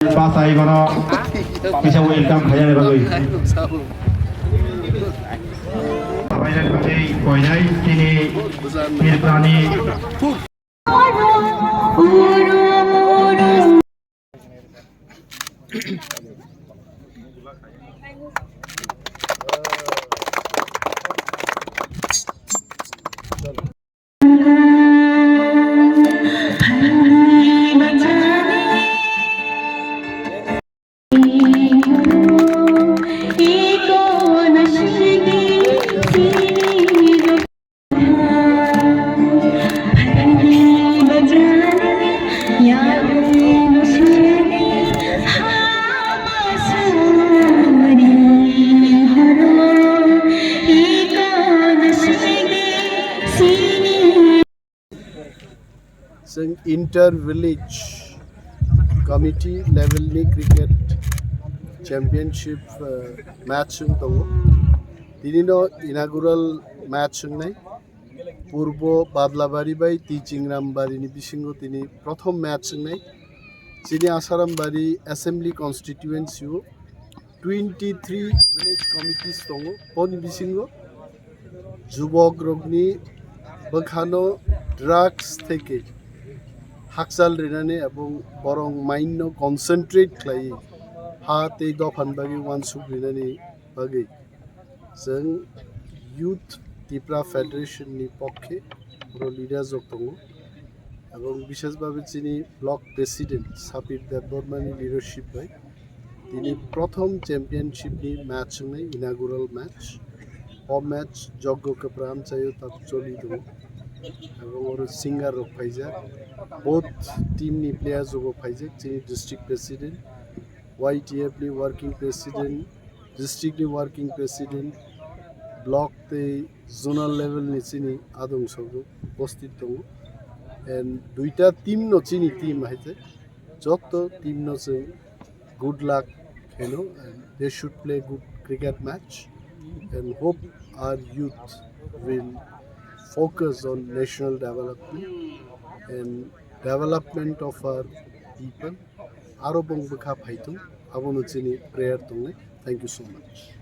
Pasai kono bisa welcome kaya ni Bagwi. Pamainan kami koinai kini Katirwna inter-village committee level ni cricket championship match tongo tini no inaugural match nai purbo badlabari bai tichingrambari ni bisingo tini prothom match nai chini asarambari assembly constituency 23 village committees tongo poni bisingo jubok rogni bwkhano drugs theke হাকসাল রেনানে এবং বরং মাইন্য concentrate খাই হাতে দফান বাগি ওয়ানসুক রেনানি বাগি जों youth Tripura ফেডারেশননি পক্ষে পুরো leader jug দङ এবং বিশেষভাবে যিনি ব্লক প্রেসিডেন্ট সাপির দেববর্মানি লিডারশিপ বাই তিনি প্রথম চ্যাম্পিয়নশিপনি ম্যাচ নাই ইনাগুরাল ম্যাচ ও ম্যাচ যজ্ঞকে প্রাণ চাইও তার চলি দङ এবং ওর সিঙ্গার রক ফাইজাক both team ni players jogo phaijak chini district president YTF ni working president district ni working president block te zonal level ni chini adong sogo postit dong and duita team no chini team haite jotto team no ching good luck and they should play good cricket match and hope our youth will focus on national development and development of our people. Aro bong bwkha phaitung abono chini prayer tongnai. Thank you so much.